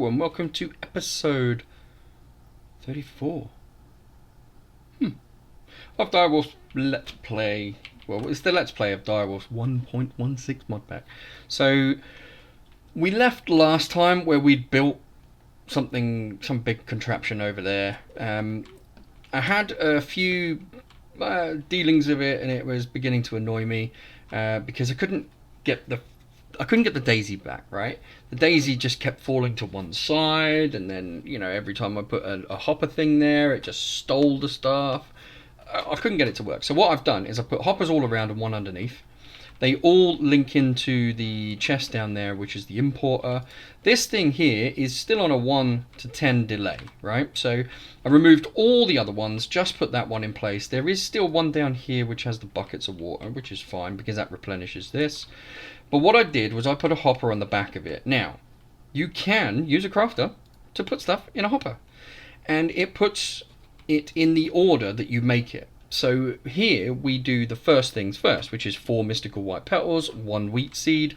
and welcome to episode 34 of Direwolf's Let's Play. Well, it's the Let's Play of Direwolf's 1.16 mod pack. So, we left last time where we'd built some big contraption over there. I had a few dealings with it, and it was beginning to annoy me because I couldn't get the daisy back, right? The daisy just kept falling to one side, and then, every time I put a hopper thing there, it just stole the stuff. I couldn't get it to work. So what I've done is I put hoppers all around and one underneath. They all link into the chest down there, which is the importer. This thing here is still on a 1 to 10 delay, right? So I removed all the other ones, just put that one in place. There is still one down here which has the buckets of water, which is fine because that replenishes this. But what I did was I put a hopper on the back of it. Now, you can use a crafter to put stuff in a hopper, and it puts it in the order that you make it. So here we do the first things first, which is 4 mystical white petals, 1 wheat seed,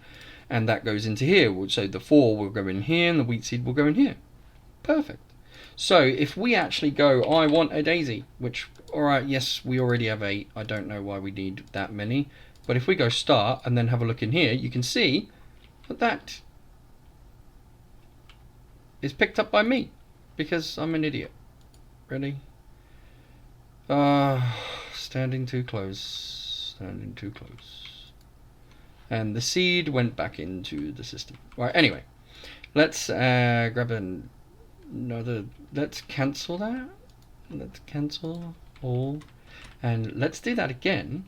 and that goes into here. So the 4 will go in here and the wheat seed will go in here. Perfect. So if we actually go, I want a daisy, which, alright, yes, we already have 8. I don't know why we need that many. But if we go start and then have a look in here, you can see that is picked up by me because I'm an idiot. Really? Standing too close. Standing too close. And the seed went back into the system. Right, anyway. Let's grab another... Let's cancel that. Let's cancel all. And let's do that again.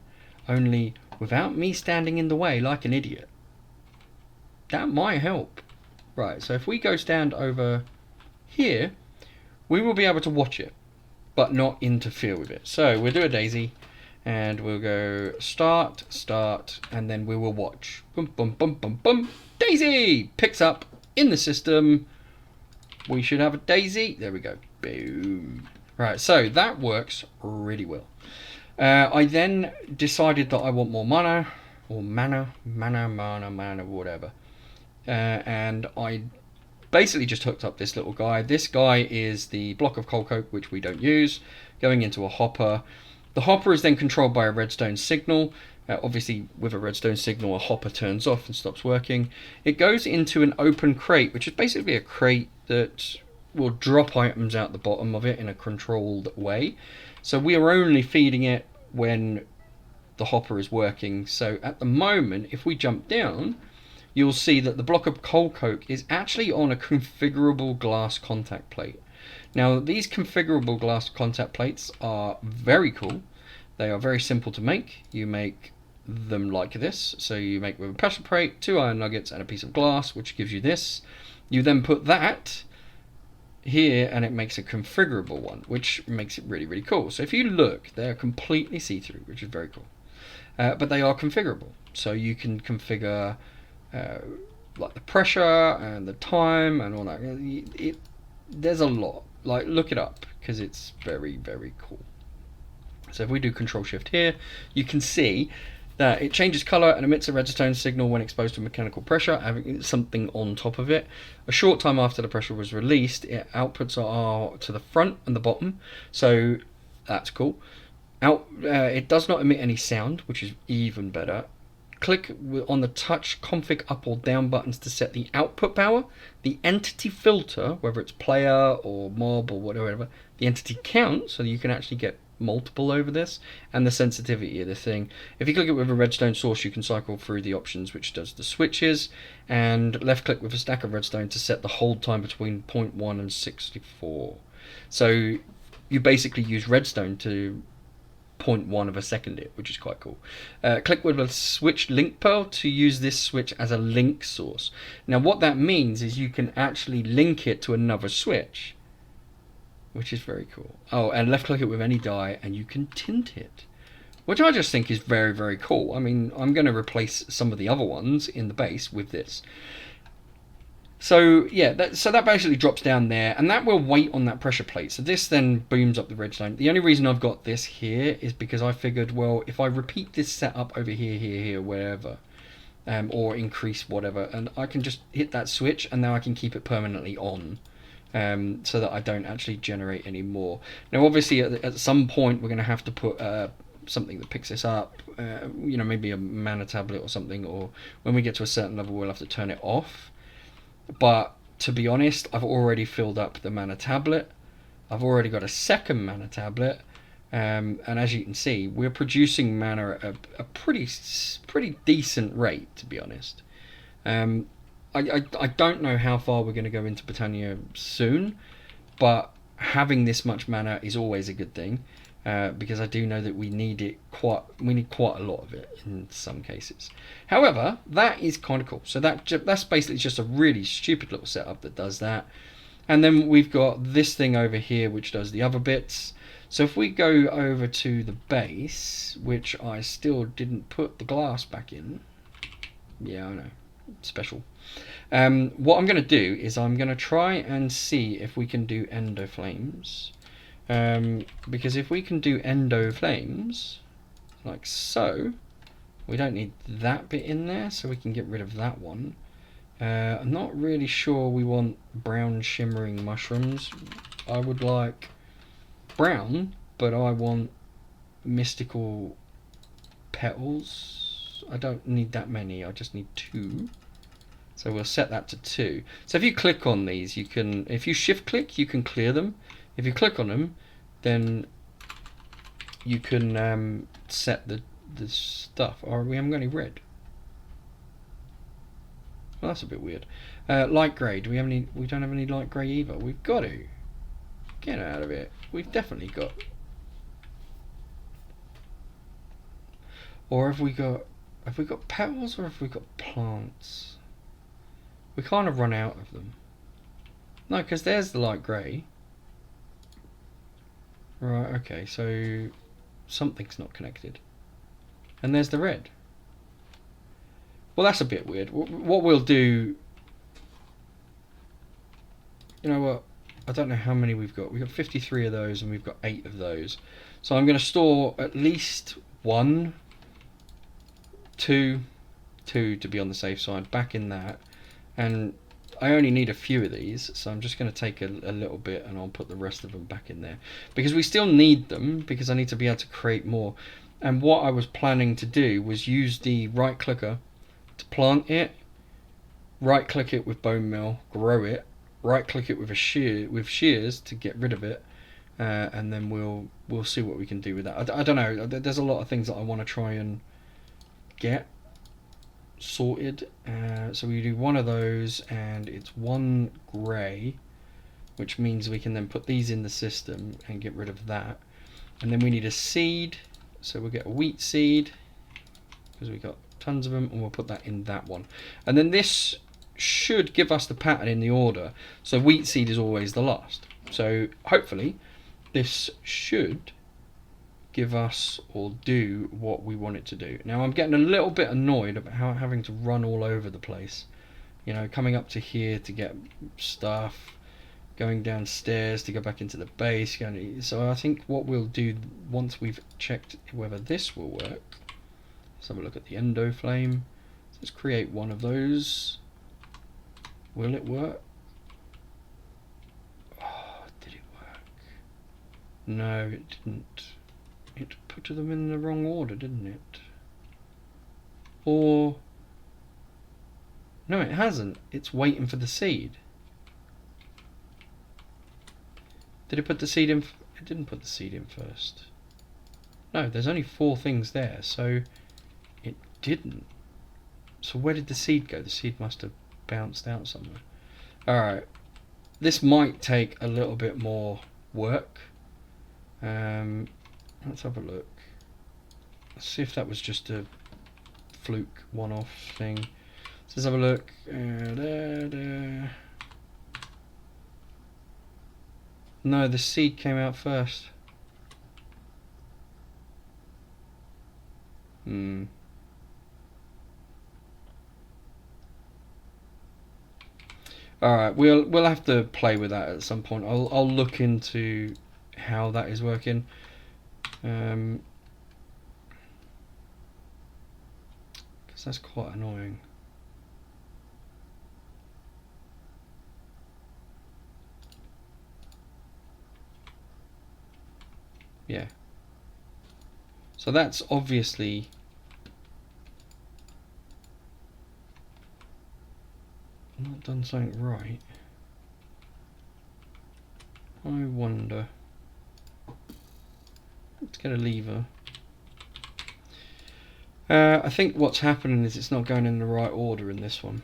Only without me standing in the way like an idiot. That might help. Right, so if we go stand over here, we will be able to watch it, but not interfere with it. So we'll do a daisy, and we'll go start, and then we will watch. Boom, boom, boom, boom, boom. Daisy! Picks up in the system. We should have a daisy. There we go. Boom. Right, so that works really well. I then decided that I want more mana, or mana, whatever. And I basically just hooked up this little guy. This guy is the block of coal coke, which we don't use, going into a hopper. The hopper is then controlled by a redstone signal. Obviously, with a redstone signal, a hopper turns off and stops working. It goes into an open crate, which is basically a crate that will drop items out the bottom of it in a controlled way. So we are only feeding it when the hopper is working. So at the moment, if we jump down, you'll see that the block of coal coke is actually on a configurable glass contact plate. Now, these configurable glass contact plates are very cool. They are very simple to make. You make them like this. So you make with a pressure plate, 2 iron nuggets, and a piece of glass, which gives you this. You then put that here, and it makes a configurable one, which makes it really, really cool. So if you look, they're completely see-through, which is very cool. But they are configurable. So you can configure like the pressure and the time and all that. There's a lot. Like, look it up because it's very, very cool. So if we do Control Shift here, you can see that it changes color and emits a redstone signal when exposed to mechanical pressure, having something on top of it. A short time after the pressure was released, outputs are to the front and the bottom, so that's cool. It does not emit any sound, which is even better. Click on the touch config up or down buttons to set the output power, the entity filter, whether it's player or mob or whatever, the entity count, so you can actually get multiple over this, and the sensitivity of the thing. If you click it with a redstone source, you can cycle through the options, which does the switches, and left click with a stack of redstone to set the hold time between 0.1 and 64. So you basically use redstone to 0.1 of a second it, which is quite cool. Click with a switch link pearl to use this switch as a link source. Now what that means is you can actually link it to another switch, which is very cool. Oh, and left click it with any die and you can tint it, which I just think is very, very cool. I mean, I'm going to replace some of the other ones in the base with this. So yeah, that basically drops down there, and that will wait on that pressure plate. So this then booms up the redstone. The only reason I've got this here is because I figured, well, if I repeat this setup over here, wherever, or increase whatever, and I can just hit that switch, and now I can keep it permanently on, so that I don't actually generate any more. Now, obviously, at some point, we're going to have to put something that picks this up, maybe a mana tablet or something, or when we get to a certain level, we'll have to turn it off. But to be honest, I've already filled up the mana tablet. I've already got a second mana tablet. And as you can see, we're producing mana at a pretty decent rate, to be honest. I don't know how far we're going to go into Britannia soon, but having this much mana is always a good thing, because I do know that we need quite a lot of it in some cases. However, that is kind of cool. So that's basically just a really stupid little setup that does that. And then we've got this thing over here which does the other bits. So if we go over to the base, which I still didn't put the glass back in. Yeah, I know. Special. What I'm going to do is I'm going to try and see if we can do endo flames. Because if we can do endo flames, like so, we don't need that bit in there, so we can get rid of that one. I'm not really sure we want brown shimmering mushrooms. I would like brown, but I want mystical petals. I don't need that many, I just need 2. So we'll set that to 2. So if you click on these, you can, if you shift click, you can clear them. If you click on them, then you can set the stuff. Or we haven't got any red. Well, that's a bit weird. Light grey. Do we have any? We don't have any light grey either. We've got to get out of it. We've definitely got. Or have we got? Have we got petals or have we got plants? We kind of run out of them. No, because there's the light grey. Right. Okay. So something's not connected. And there's the red. Well, that's a bit weird. What we'll do... You know what? I don't know how many we've got. We've got 53 of those and we've got 8 of those. So I'm going to store at least 1, 2 to be on the safe side back in that. And I only need a few of these, so I'm just going to take a little bit and I'll put the rest of them back in there. Because we still need them, because I need to be able to create more. And what I was planning to do was use the right clicker to plant it, right click it with bone meal, grow it, right click it with shears to get rid of it, and then we'll see what we can do with that. I don't know, there's a lot of things that I want to try and get sorted. So we do one of those and it's 1 grey, which means we can then put these in the system and get rid of that. And then we need a seed, so we'll get a wheat seed because we got tons of them, and we'll put that in that one. And then this should give us the pattern in the order. So wheat seed is always the last. So hopefully this should give us or do what we want it to do. Now I'm getting a little bit annoyed about having to run all over the place. You know, coming up to here to get stuff, going downstairs to go back into the base. So I think what we'll do once we've checked whether this will work, let's have a look at the endo flame. Let's create one of those. Will it work? Oh, did it work? No, it didn't. It put them in the wrong order, didn't it? Or... no, it hasn't. It's waiting for the seed. Did it put the seed in? It didn't put the seed in first. No, there's only 4 things there, so it didn't. So where did the seed go? The seed must have bounced out somewhere. Alright. This might take a little bit more work. Let's have a look. Let's see if that was just a fluke one-off thing. Let's have a look. No, the seed came out first. Alright, we'll have to play with that at some point. I'll look into how that is working. Because because that's quite annoying. Yeah. So that's obviously not done something right. I wonder. Let's get a lever. I think what's happening is it's not going in the right order in this one.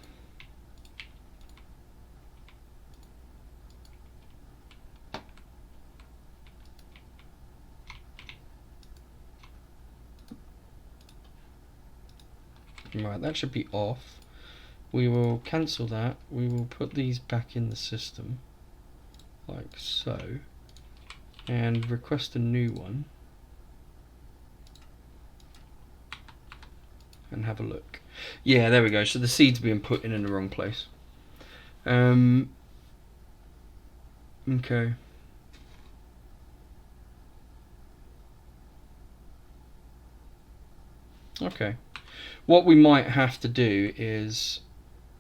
Right, that should be off. We will cancel that. We will put these back in the system, like so, and request a new one. And have a look. Yeah, there we go. So the seed's being put in the wrong place. Okay. Okay. What we might have to do is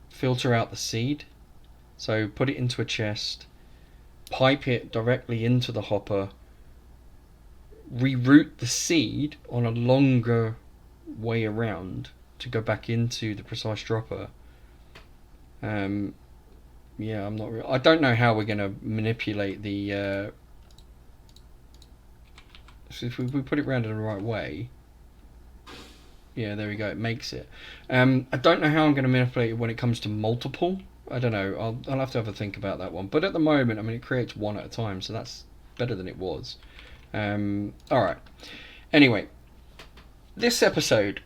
filter out the seed. So put it into a chest, pipe it directly into the hopper, reroute the seed on a longer way around to go back into the precise dropper. Yeah, I'm not. I don't know how we're going to manipulate the. So if we put it around in the right way. Yeah, there we go. It makes it. I don't know how I'm going to manipulate it when it comes to multiple. I don't know. I'll have to have a think about that one. But at the moment, I mean, it creates one at a time, so that's better than it was. All right. Anyway, this episode,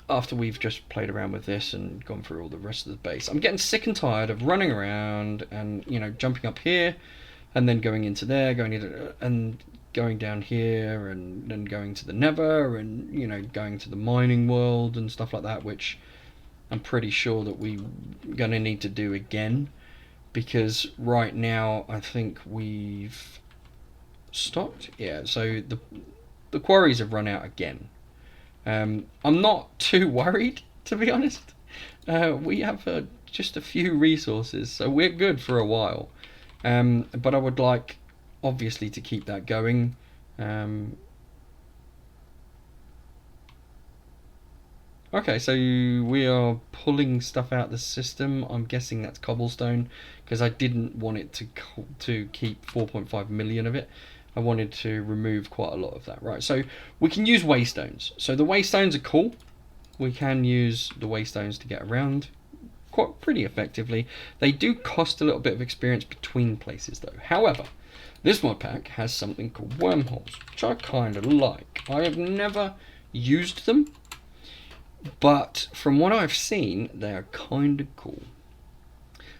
after we've just played around with this and gone through all the rest of the base, I'm getting sick and tired of running around and jumping up here, and then going into there, going into and going down here, and then going to the Nether, and going to the mining world and stuff like that, which I'm pretty sure that we're gonna need to do again, because right now I think we've stopped. Yeah, so the quarries have run out again. I'm not too worried, to be honest. We have just a few resources, so we're good for a while. But I would like, obviously, to keep that going. Okay, so we are pulling stuff out of the system. I'm guessing that's cobblestone, because I didn't want it to keep 4.5 million of it. I wanted to remove quite a lot of that, right? So we can use waystones. So the waystones are cool. We can use the waystones to get around pretty effectively. They do cost a little bit of experience between places, though. However, this mod pack has something called Wormholes, which I kind of like. I have never used them, but from what I've seen, they are kind of cool.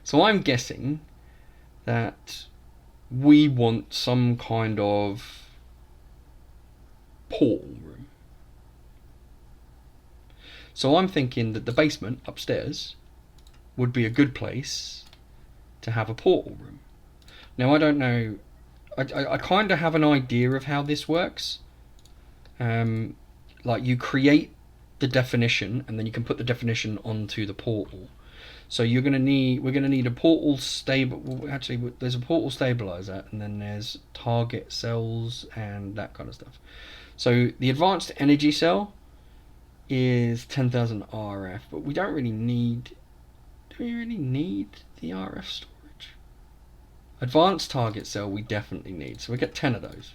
So I'm guessing that we want some kind of portal room. So I'm thinking that the basement upstairs would be a good place to have a portal room. Now, I don't know. I kind of have an idea of how this works. Like, you create the definition, and then you can put the definition onto the portal. So we're gonna need a portal stable. Actually, there's a portal stabilizer, and then there's target cells and that kind of stuff. So the advanced energy cell is 10,000 RF, but we don't really need. Do we really need the RF storage? Advanced target cell we definitely need, so we get 10 of those.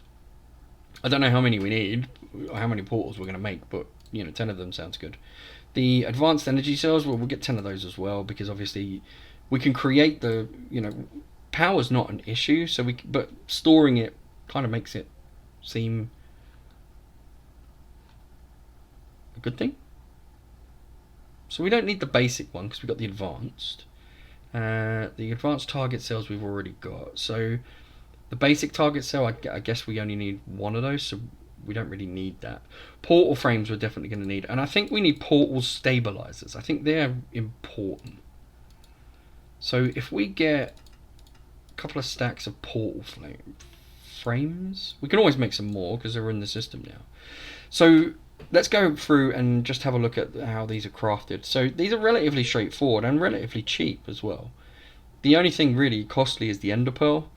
I don't know how many we need, or how many portals we're going to make, but 10 of them sounds good. The advanced energy cells, well, we'll get 10 of those as well, because obviously we can create the, power's not an issue, but storing it kind of makes it seem a good thing. So we don't need the basic one, because we've got the advanced. The advanced target cells we've already got. So the basic target cell, I guess we only need one of those, so we don't really need that. Portal frames we're definitely going to need, and I think we need portal stabilizers. I think they're important. So if we get a couple of stacks of portal frames, we can always make some more because they're in the system now. So let's go through and just have a look at how these are crafted. So these are relatively straightforward and relatively cheap as well. The only thing really costly is the ender pearl,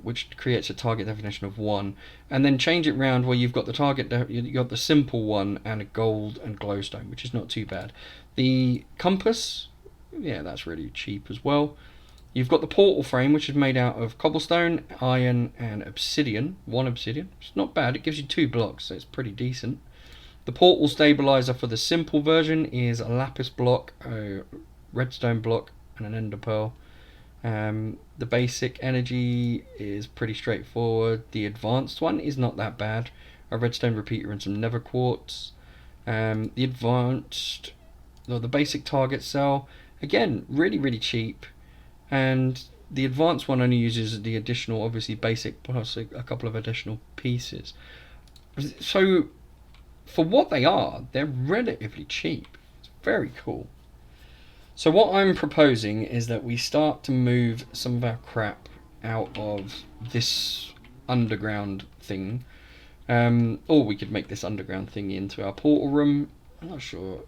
which creates a target definition of 1, and then change it round where you've got the you've got the simple one and a gold and glowstone, which is not too bad. The compass, yeah, that's really cheap as well. You've got the portal frame, which is made out of cobblestone, iron, and obsidian. 1 obsidian. It's not bad. It gives you 2 blocks, so it's pretty decent. The portal stabilizer for the simple version is a lapis block, a redstone block, and an ender pearl. The basic energy is pretty straightforward. The advanced one is not that bad. A redstone repeater and some nether quartz. The advanced, or the basic target cell, again, really cheap. And the advanced one only uses the additional, obviously basic plus a couple of additional pieces. So for what they are, they're relatively cheap. It's very cool. So what I'm proposing is that we start to move some of our crap out of this underground thing. Or we could make this underground thing into our portal room. I'm not sure.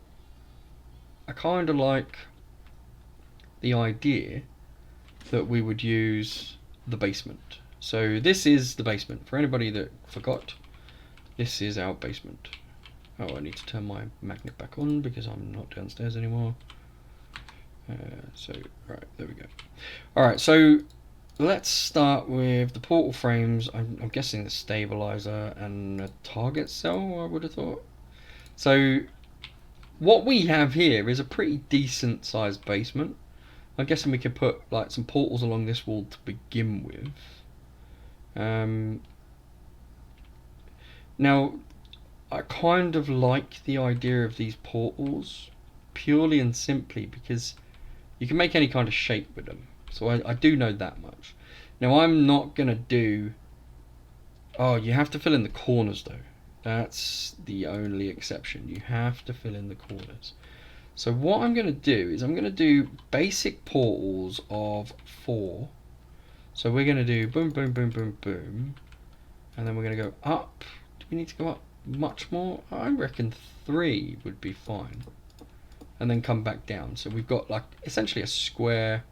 I kind of like the idea that we would use the basement. So this is the basement. For anybody that forgot, this is our basement. Oh, I need to turn my magnet back on because I'm not downstairs anymore. Right, there we go. Alright, so let's start with the portal frames. I'm guessing the stabilizer and a target cell, I would have thought. So what we have here is a pretty decent sized basement. I'm guessing we could put like some portals along this wall to begin with. Now, I kind of like the idea of these portals purely and simply because you can make any kind of shape with them. So I do know that much. Now I'm not going to do... Oh, you have to fill in the corners though. That's the only exception. You have to fill in the corners. So what I'm going to do is I'm going to do basic portals of 4. So we're going to do boom, boom, boom, boom, boom. And then we're going to go up. Do we need to go up much more? I reckon 3 would be fine. And then come back down. So we've got like essentially a square.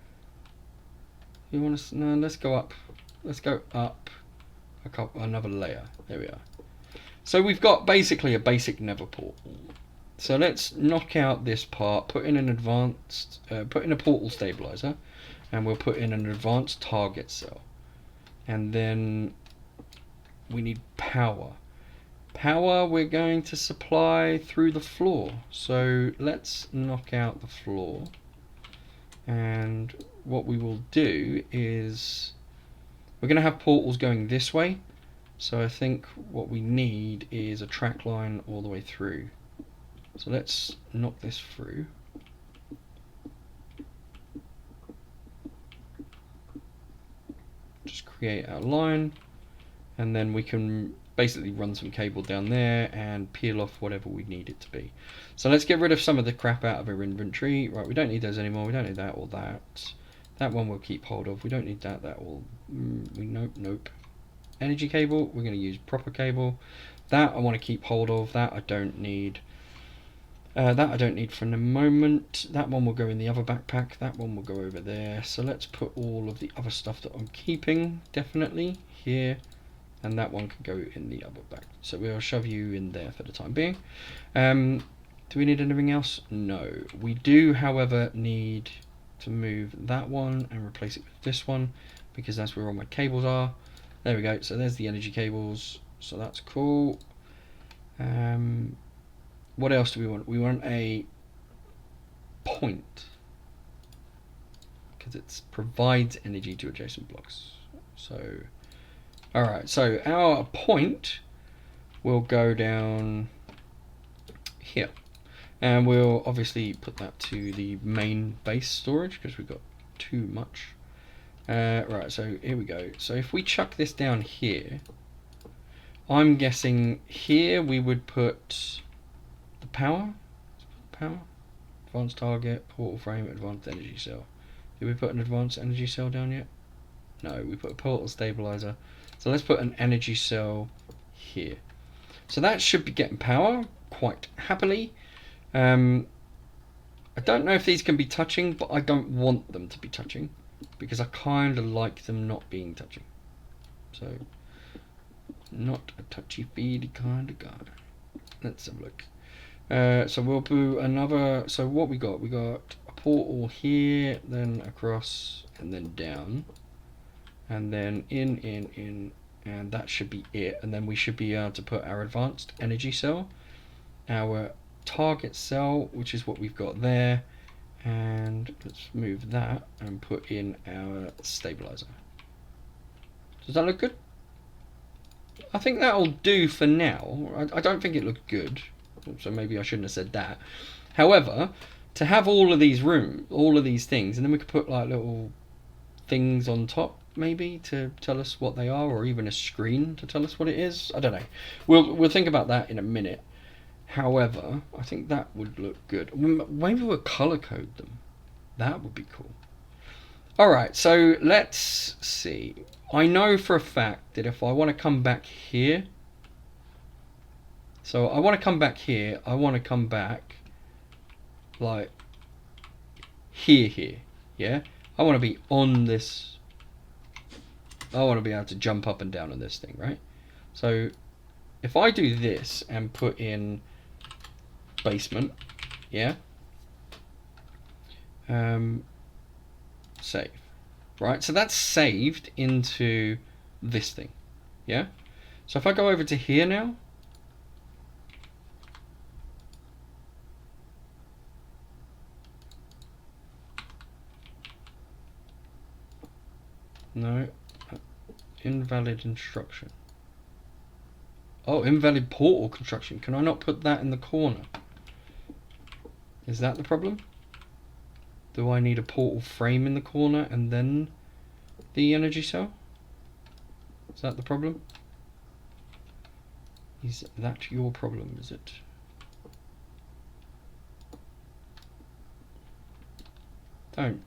You want to? No, let's go up. Let's go up another layer. There we are. So we've got basically a basic nether portal. So let's knock out this part. Put in an advanced. Put in a portal stabilizer, and we'll put in an advanced target cell. And then we need power. Power we're going to supply through the floor. So let's knock out the floor. And what we will do is we're going to have portals going this way. So I think what we need is a track line all the way through. So let's knock this through. Just create our line. And then we can basically run some cable down there and peel off whatever we need it to be. So let's get rid of some of the crap out of our inventory. Right, we don't need those anymore. We don't need that or that. That one we'll keep hold of. We don't need that. That will... Nope. Energy cable, we're going to use proper cable. That I want to keep hold of. That I don't need. That I don't need for the moment. That one will go in the other backpack. That one will go over there. So let's put all of the other stuff that I'm keeping, definitely, here. And that one can go in the other back. So we'll shove you in there for the time being. Do we need anything else? No. We do, however, need to move that one and replace it with this one, because that's where all my cables are. There we go. So there's the energy cables. So that's cool. What else do we want? We want a point, because it provides energy to adjacent blocks. So... Alright, so our point will go down here. And we'll obviously put that to the main base storage because we've got too much. Right, so here we go. So if we chuck this down here, I'm guessing here we would put the power. Advanced target, portal frame, advanced energy cell. Did we put an advanced energy cell down yet? No, we put a portal stabilizer. So let's put an energy cell here. So that should be getting power quite happily. I don't know if these can be touching, but I don't want them to be touching because I kind of like them not being touching. So, not a touchy-feely kind of guy. Let's have a look. So we'll do another. So what we got? We got a portal here, then across, and then down, and then in, and that should be it. And then we should be able to put our advanced energy cell, our target cell, which is what we've got there, and let's move that and put in our stabilizer. Does that look good? I think that'll do for now. I don't think it looked good, so maybe I shouldn't have said that. However, to have all of these things, and then we could put like little things on top maybe to tell us what they are, or even a screen to tell us what it is. I don't know. We'll think about that in a minute. However, I think that would look good. Maybe we'll color code them. That would be cool. Alright, so let's see. I know for a fact that if I want to come back here, so I want to come back here, I want to come back like here, yeah? I want to be on this, I want to be able to jump up and down on this thing, right? So if I do this and put in basement, yeah, save, right? So that's saved into this thing, yeah. So if I go over to here now, no, invalid instruction. Oh, invalid portal construction. Can I not put that in the corner? Is that the problem? Do I need a portal frame in the corner and then the energy cell? Is that the problem? Is that your problem, is it? Don't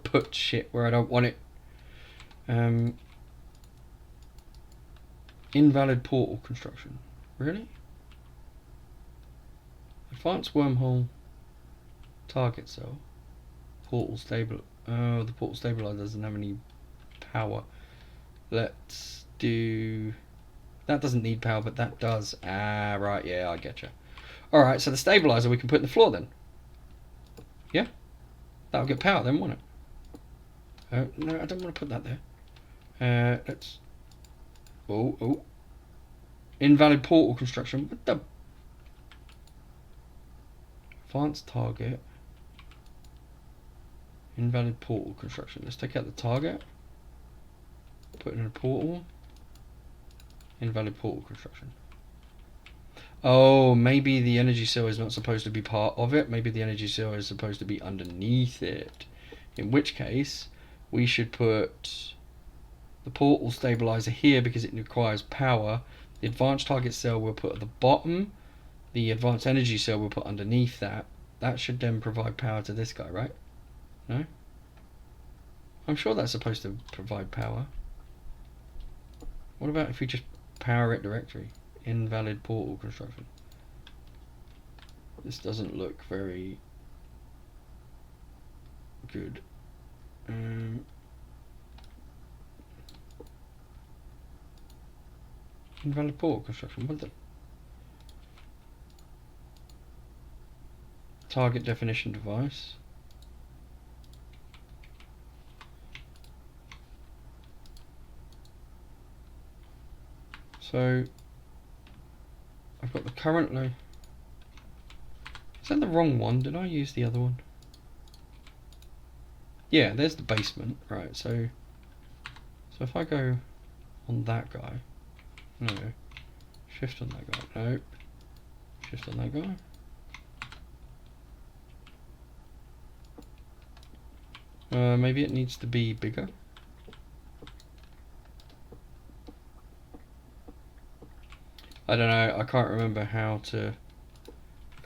put shit where I don't want it. Invalid portal construction. Really? Advanced wormhole target cell. Portal stable. Oh, the portal stabilizer doesn't have any power. Let's do. That doesn't need power, but that does. Ah, right. Yeah, I get you. All right. So the stabilizer we can put in the floor then. Yeah, that'll get power then, won't it? No, I don't want to put that there. Let's. Oh. Invalid portal construction. What the? Advanced target. Invalid portal construction. Let's take out the target. Put in a portal. Invalid portal construction. Oh, maybe the energy cell is not supposed to be part of it. Maybe the energy cell is supposed to be underneath it. In which case, we should put the portal stabilizer here because it requires power. The advanced target cell we'll put at the bottom. The advanced energy cell we'll put underneath that. That should then provide power to this guy, right? No? I'm sure that's supposed to provide power. What about if we just power it directly? Invalid portal construction. This doesn't look very good. Invalid portal construction. What the? Target definition device. So I've got the currently. Is that the wrong one? Did I use the other one? Yeah, there's the basement, right? So if I go on that guy, no, shift on that guy, nope, shift on that guy. Maybe it needs to be bigger. I don't know, I can't remember how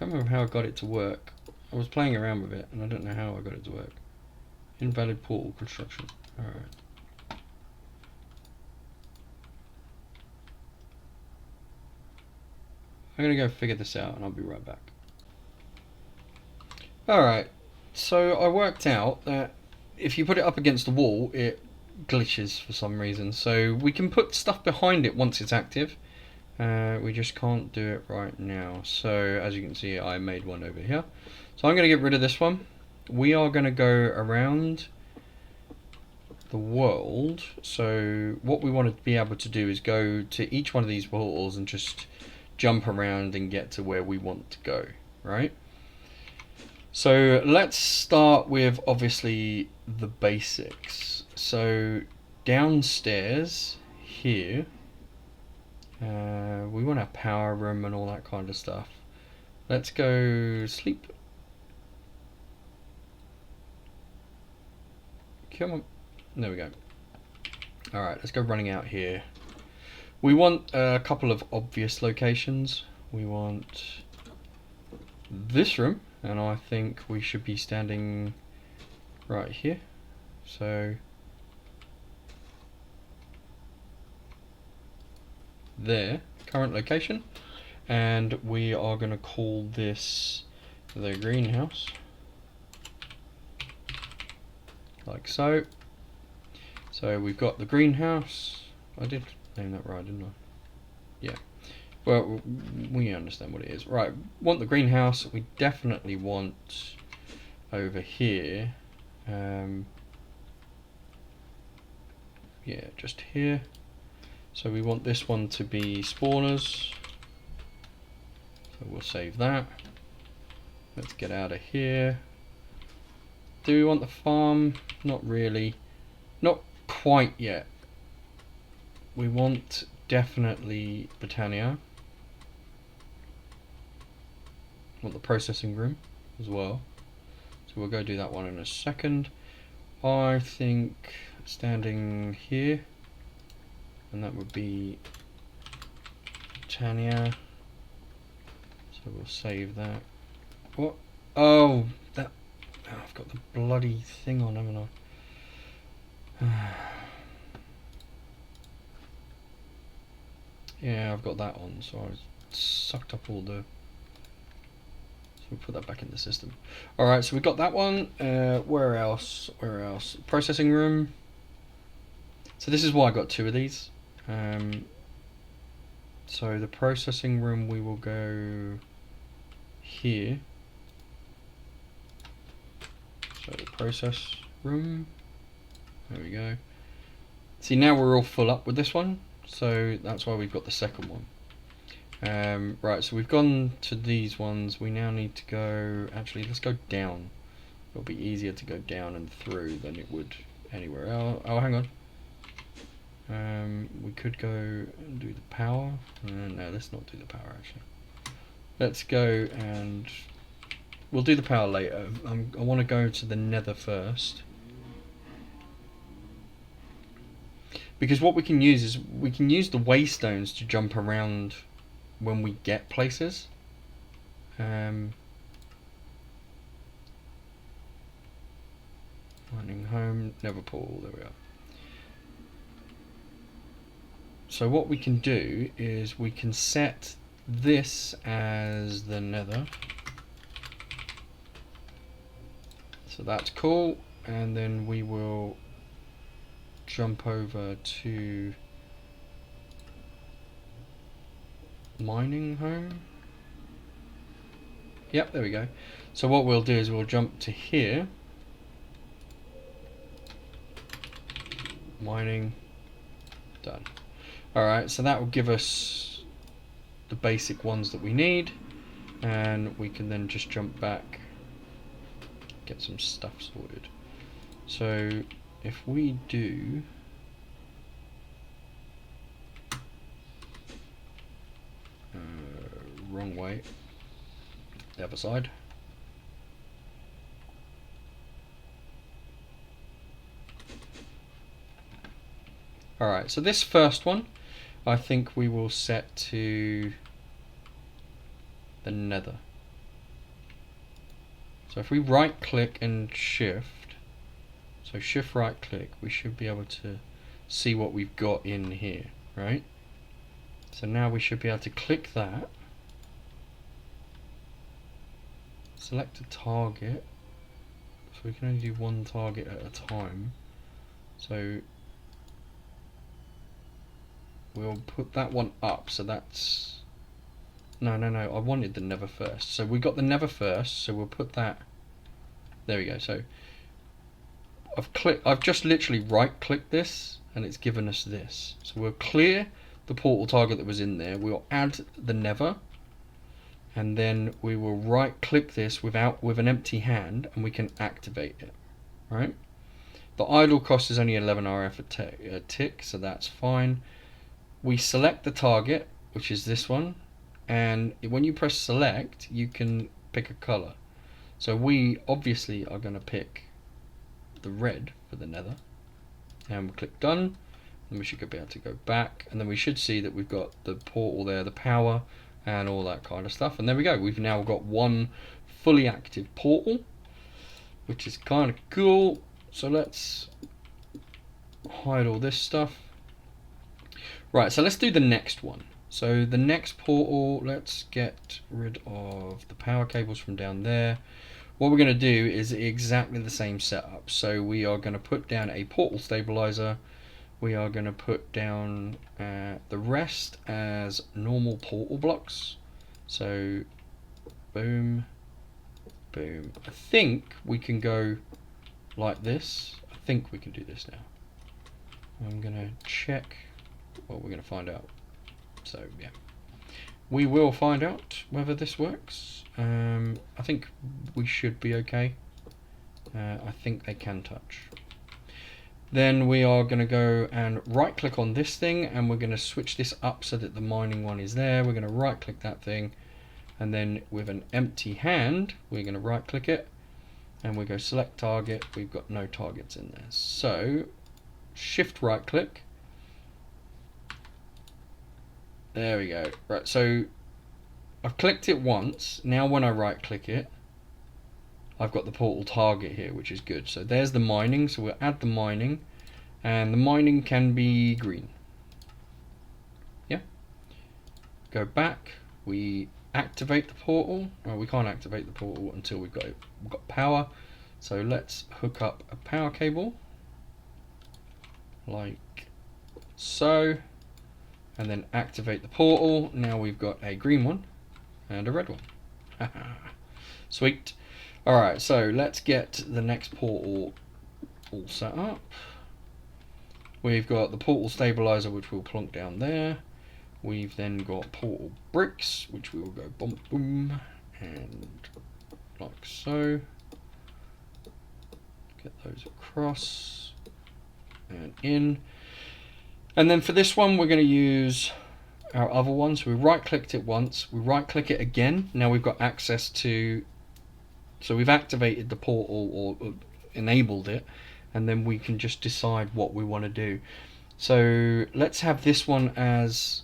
I got it to work. I was playing around with it and I don't know how I got it to work. Invalid portal construction. Alright. I'm gonna go figure this out and I'll be right back. Alright, so I worked out that if you put it up against the wall, it glitches for some reason. So we can put stuff behind it once it's active. We just can't do it right now. So as you can see, I made one over here. So I'm going to get rid of this one. We are going to go around the world. So what we want to be able to do is go to each one of these portals and just jump around and get to where we want to go, right? So let's start with obviously the basics. So downstairs here, we want a power room and all that kind of stuff. Let's go sleep. Come on. There we go. Alright, let's go running out here. We want a couple of obvious locations. We want this room, and I think we should be standing right here. So there, current location, and we are going to call this the greenhouse, like so. So we've got the greenhouse. I did name that right, didn't I? Yeah. Well, we understand what it is. Right, want the greenhouse. We definitely want over here. Yeah, just here. So we want this one to be spawners. So we'll save that. Let's get out of here. Do we want the farm? Not really. Not quite yet. We want definitely Britannia. Want the processing room as well. So we'll go do that one in a second. I think standing here, and that would be Britannia. So we'll save that. What? Oh, that. Oh, I've got the bloody thing on, haven't I? Yeah, I've got that on, so I sucked up all the. So we'll put that back in the system. Alright, so we got that one. Where else? Where else? Processing room. So this is why I got two of these. So the processing room, we will go here. So the process room. There we go. See, now we're all full up with this one. So that's why we've got the second one. Right, so we've gone to these ones. We now need to go, actually let's go down. It'll be easier to go down and through than it would anywhere else. Oh, hang on. We could go and do the power. No, let's not do the power actually. Let's go and we'll do the power later. I want to go to the nether first. Because what we can use is we can use the waystones to jump around when we get places. Mining home, Neverpool, there we are. So what we can do is we can set this as the nether. So that's cool, and then we will jump over to mining home. Yep, there we go. So what we'll do is we'll jump to here. Mining. Done. Alright, so that will give us the basic ones that we need. And we can then just jump back. Get some stuff sorted. So if we do wrong way, the other side. Alright, so this first one I think we will set to the nether. So if we right click and shift, so shift right click, we should be able to see what we've got in here, right? So now we should be able to click that select a target. So we can only do one target at a time. So we'll put that one up. So that's no. I wanted the never first. So we got the never first. So we'll put that. There we go. So I've just literally right-clicked this, and it's given us this. So we'll clear the portal target that was in there. We'll add the never, and then we will right-click this with an empty hand, and we can activate it. Right. The idle cost is only 11 RF a tick, so that's fine. We select the target, which is this one, and when you press select, you can pick a color. So we obviously are going to pick the red for the nether, and we'll click done, and we should be able to go back, and then we should see that we've got the portal there, the power, and all that kind of stuff. And there we go. We've now got one fully active portal, which is kind of cool. So let's hide all this stuff. Right, so let's do the next one. So the next portal, let's get rid of the power cables from down there. What we're going to do is exactly the same setup. So we are going to put down a portal stabilizer. We are going to put down the rest as normal portal blocks. So boom, boom. I think we can go like this. I think we can do this now. I'm going to check. Well, we're going to find out. So yeah, we will find out whether this works. I think we should be okay. I think they can touch. Then we are going to go and right click on this thing, and we're going to switch this up so that the mining one is there. We're going to right click that thing, and then with an empty hand we're going to right click it, and we go select target. We've got no targets in there, so shift right click. There we go. Right, so I've clicked it once. Now when I right click it, I've got the portal target here, which is good. So there's the mining, so we'll add the mining, and the mining can be green. Yeah. Go back, we activate the portal. Well, we can't activate the portal until we've got power. So let's hook up a power cable like so, and then activate the portal. Now we've got a green one and a red one. Sweet. Alright, so let's get the next portal all set up. We've got the portal stabilizer, which we'll plonk down there. We've then got portal bricks, which we will go boom boom, and like so. Get those across and in. And then for this one, we're going to use our other one. So we right clicked it once, we right click it again. Now we've got access to, so we've activated the portal or enabled it, and then we can just decide what we want to do. So let's have this one as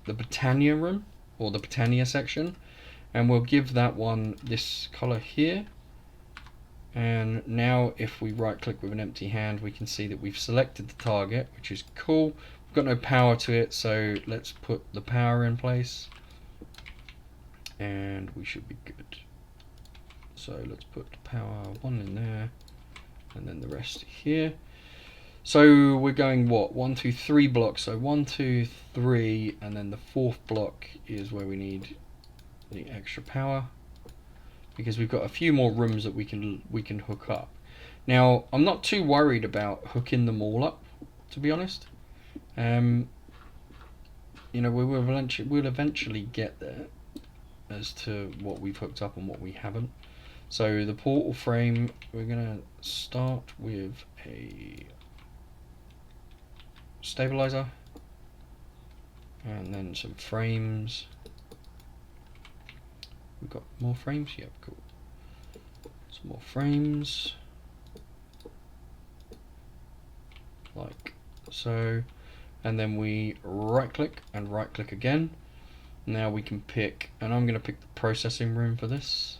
the Britannia room, or the Britannia section, and we'll give that one this color here. And now if we right click with an empty hand, we can see that we've selected the target, which is cool. We've got no power to it, so let's put the power in place, and we should be good. So let's put the power one in there, and then the rest here. So we're going what, 1 2 3 blocks. So 1 2 3, and then the fourth block is where we need the extra power, because we've got a few more rooms that we can hook up. Now I'm not too worried about hooking them all up, to be honest. You know, we'll eventually get there as to what we've hooked up and what we haven't. So the portal frame, we're gonna start with a stabilizer, and then some frames. We've got more frames? Yep, cool. Some more frames. Like so. And then we right click and right click again. Now we can pick, and I'm going to pick the processing room for this.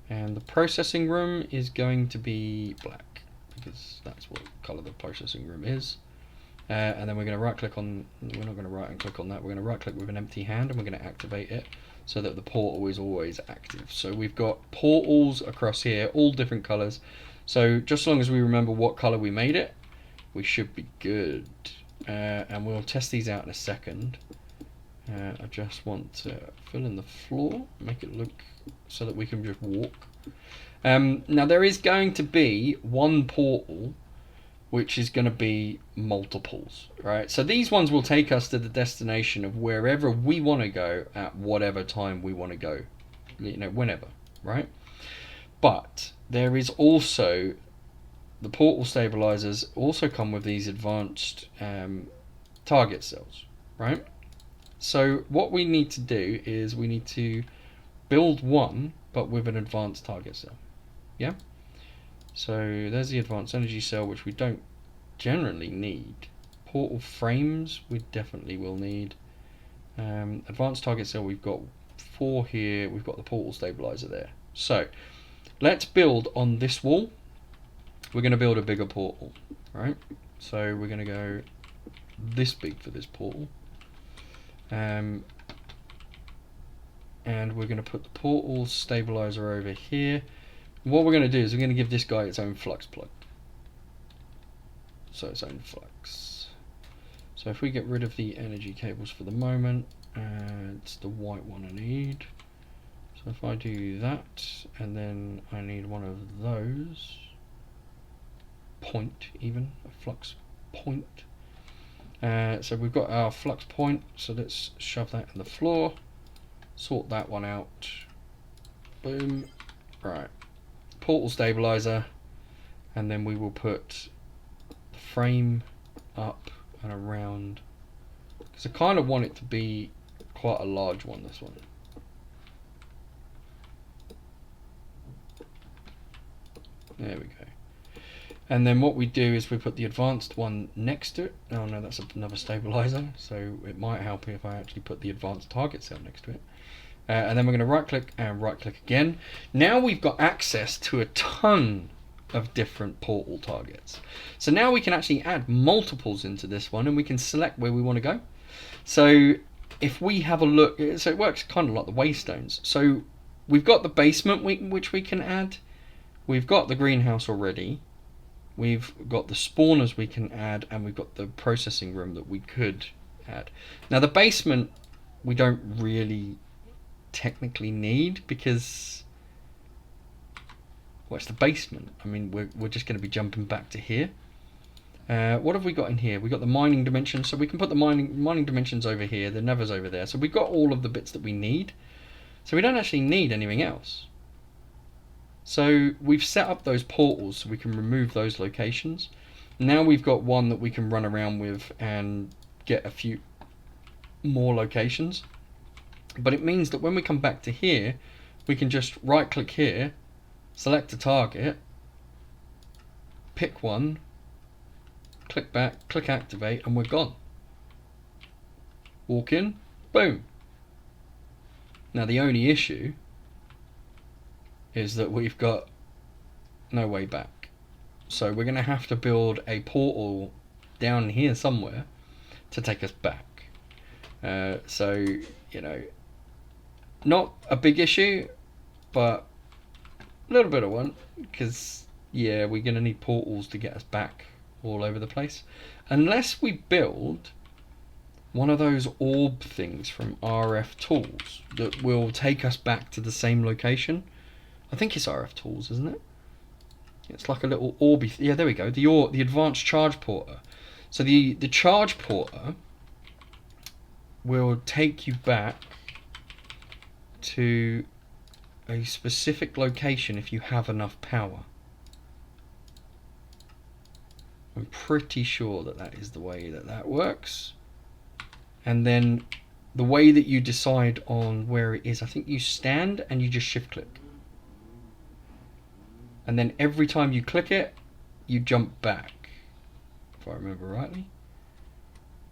And the processing room is going to be black, because that's what colour the processing room is. And then we're going to right click on, we're not going to right and click on that, we're going to right click with an empty hand, and we're going to activate it. so that the portal is always active. So we've got portals across here, all different colours. So just as long as we remember what colour we made it, we should be good. And we'll test these out in a second. I just want to fill in the floor, make it look so that we can just walk. Now there is going to be one portal which is going to be multiples, right? So these ones will take us to the destination of wherever we want to go at whatever time we want to go, you know, whenever, right? But there is also, the portal stabilizers also come with these advanced target cells, right? So what we need to do is we need to build one, but with an advanced target cell, yeah? So there's the advanced energy cell, which we don't generally need. Portal frames we definitely will need. Advanced target cell, we've got 4 here. We've got the portal stabilizer there. So let's build on this wall. We're going to build a bigger portal, right? So we're going to go this big for this portal. And we're going to put the portal stabilizer over here. What we're going to do is we're going to give this guy its own flux plug. So its own flux. So if we get rid of the energy cables for the moment, it's the white one I need. So if I do that, and then I need one of those, point even, a flux point. So we've got our flux point, so let's shove that in the floor, sort that one out, boom, right, portal stabilizer, and then we will put the frame up and around, because I kind of want it to be quite a large one, this one. There we go. And then what we do is we put the advanced one next to it. Oh no, that's another stabilizer, so it might help if I actually put the advanced target cell next to it. And then we're going to right click and right click again. Now we've got access to a ton of different portal targets. So now we can actually add multiples into this one, and we can select where we want to go. So if we have a look, so it works kind of like the waystones. So we've got the basement which we can add. We've got the greenhouse already. We've got the spawners we can add, and we've got the processing room that we could add. Now the basement we don't really technically need, because, well, it's the basement. I mean, we're just going to be jumping back to here. What have we got in here? We've got the mining dimensions, so we can put the mining dimensions over here, the nether's over there. So we've got all of the bits that we need. So we don't actually need anything else. So we've set up those portals so we can remove those locations. Now we've got one that we can run around with and get a few more locations. But it means that when we come back to here, we can just right click here, select a target, pick one, click back, click activate, and we're gone. Walk in, boom. Now the only issue is that we've got no way back. So we're going to have to build a portal down here somewhere to take us back. So, you know, not a big issue, but a little bit of one, because, yeah, we're going to need portals to get us back all over the place. Unless we build one of those orb things from RF Tools that will take us back to the same location. I think it's RF Tools, isn't it? It's like a little orby. Yeah, there we go. The advanced charge porter. So the charge porter will take you back to a specific location if you have enough power. I'm pretty sure that that is the way that that works. And then the way that you decide on where it is, I think you stand and you just shift click. And then every time you click it, you jump back, if I remember rightly.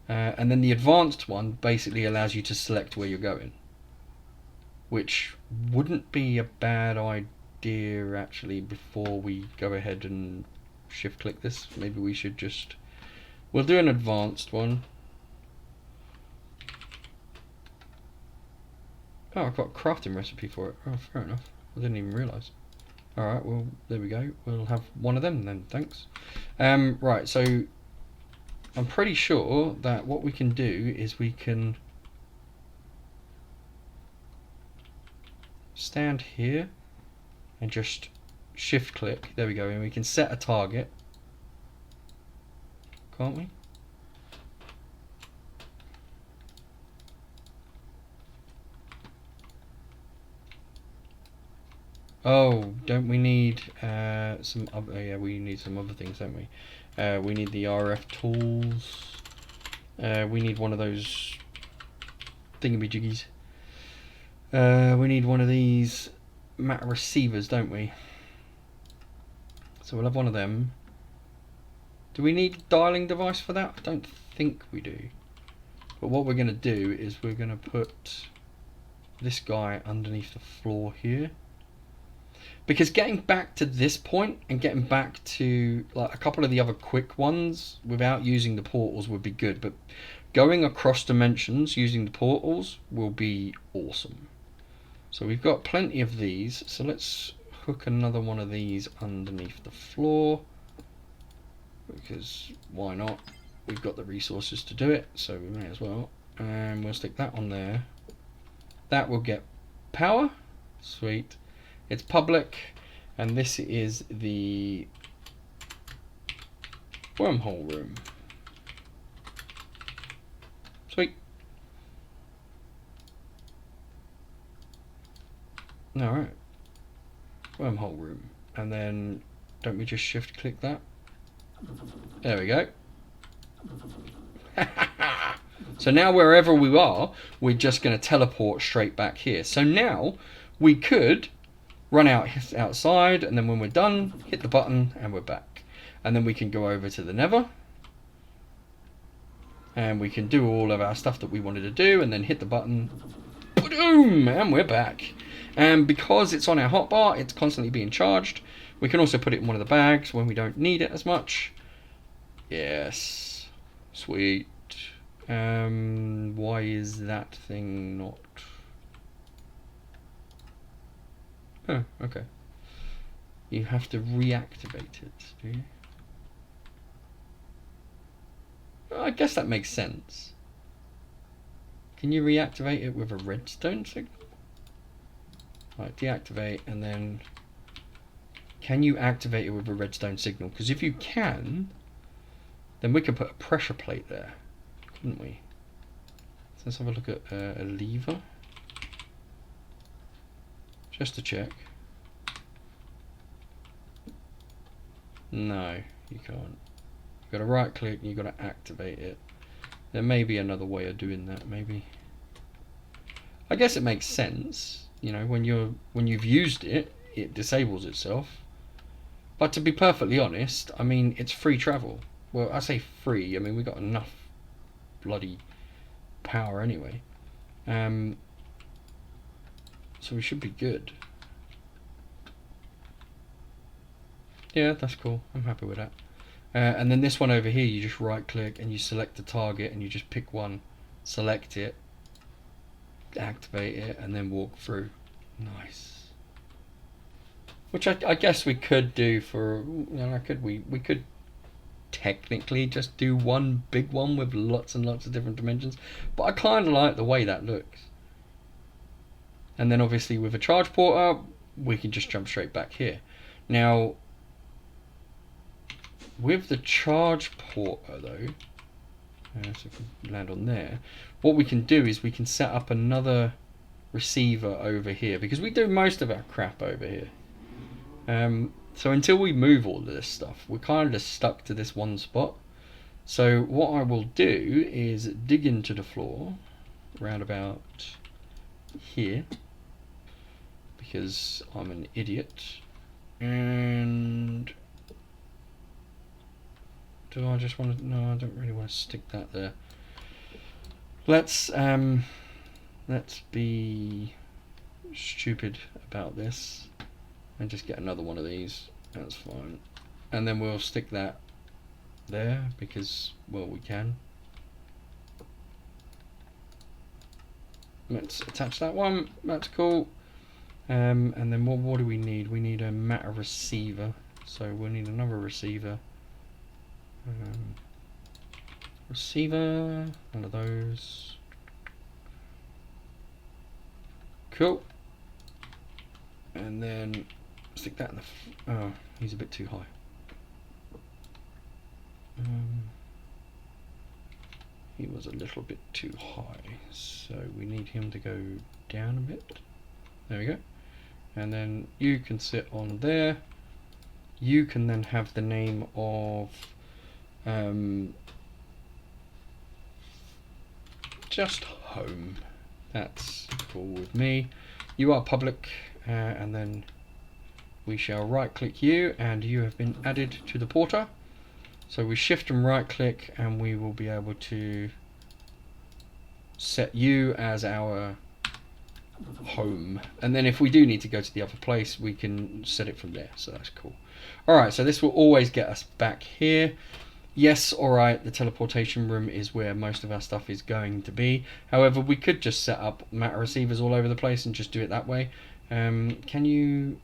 And then the advanced one basically allows you to select where you're going, which wouldn't be a bad idea actually. Before we go ahead and shift click this, maybe we should just, we'll do an advanced one. Oh, I've got a crafting recipe for it. Oh, fair enough. I didn't even realise. Alright, well, there we go. We'll have one of them then, thanks. Right, so I'm pretty sure that what we can do is we can stand here and just shift click. There we go, and we can set a target. Can't we? Oh, don't we need some other? Yeah, we need some other things, don't we? We need the RF tools. We need one of those thingamajiggies. We need one of these matter receivers, don't we? So we'll have one of them. Do we need a dialing device for that? I don't think we do. But what we're going to do is we're going to put this guy underneath the floor here. Because getting back to this point and getting back to like a couple of the other quick ones without using the portals would be good. But going across dimensions using the portals will be awesome. So we've got plenty of these. So let's hook another one of these underneath the floor. Because why not? We've got the resources to do it, so we may as well. And we'll stick that on there. That will get power. Sweet. It's public, and this is the wormhole room. Sweet. Alright. Wormhole room. And then, don't we just shift click that? There we go. So now wherever we are, we're just going to teleport straight back here. So now we could run outside, and then when we're done, hit the button and we're back. And then we can go over to the Nether, and we can do all of our stuff that we wanted to do, and then hit the button, boom, and we're back. And because it's on our hotbar, it's constantly being charged. We can also put it in one of the bags when we don't need it as much. Yes, sweet. Why is that thing not? Oh, okay. You have to reactivate it, do you? Well, I guess that makes sense. Can you reactivate it with a redstone signal? Right, deactivate, and then can you activate it with a redstone signal? Because if you can, then we could put a pressure plate there, couldn't we? So let's have a look at a lever. Just to check. No, you can't. You've got to right click and you've got to activate it. There may be another way of doing that, maybe. I guess it makes sense. You know, when you've used it, it disables itself. But to be perfectly honest, I mean, it's free travel. Well, I say free, I mean, we got enough bloody power anyway. So we should be good. Yeah, that's cool. I'm happy with that. And then this one over here, you just right click and you select the target and you just pick one, select it, activate it, and then walk through. Nice. Which I guess we could do for, you know, we could technically just do one big one with lots and lots of different dimensions, but I kind of like the way that looks. And then obviously with a charge porter, we can just jump straight back here. Now, with the charge porter though, so if we land on there, what we can do is we can set up another receiver over here, because we do most of our crap over here. So until we move all of this stuff, we're kind of stuck to this one spot. So what I will do is dig into the floor around about here, because I'm an idiot. And do I just want to? No, I don't really want to stick that there. Let's be stupid about this and just get another one of these. That's fine. And then we'll stick that there because, well, we can. let's attach that one. That's cool. And then what do we need? We need a matter receiver. So we'll need another receiver. Receiver, one of those. Cool. And then stick that in the. Oh, he's a bit too high. He was a little bit too high, so we need him to go down a bit. There we go. And then you can sit on there. You can then have the name of just home. That's cool with me. You are public, and then we shall right click you, and you have been added to the porter. So we shift and right click, and we will be able to set you as our home. And then if we do need to go to the other place, we can set it from there. So that's cool. Alright, so this will always get us back here. Yes, alright, the teleportation room is where most of our stuff is going to be. However, we could just set up matter receivers all over the place and just do it that way. Can you...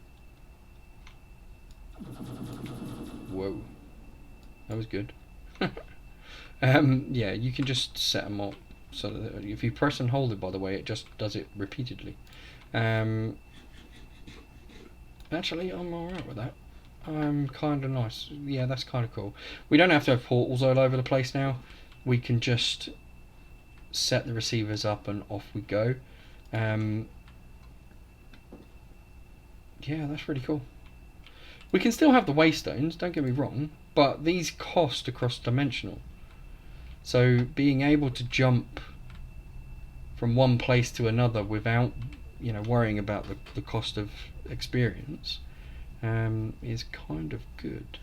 Whoa. That was good. Yeah, you can just set them up so that if you press and hold it, by the way, it just does it repeatedly. Actually, I'm alright with that. I'm kind of nice. Yeah, that's kind of cool. We don't have to have portals all over the place now. We can just set the receivers up and off we go. Yeah, that's really cool. We can still have the waystones, don't get me wrong, but these cost across dimensional. So being able to jump from one place to another without, worrying about the cost of experience is kind of good.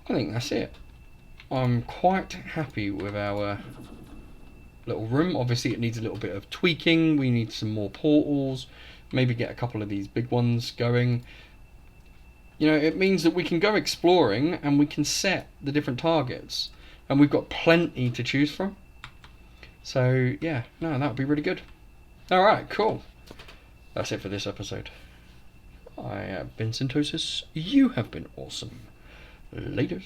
I think that's it. I'm quite happy with our little room. Obviously it needs a little bit of tweaking. We need some more portals, maybe get a couple of these big ones going. It means that we can go exploring and we can set the different targets, and we've got plenty to choose from. So yeah, no, that would be really good. Alright, cool. That's it for this episode. I have been Syntosis. You have been awesome. Later.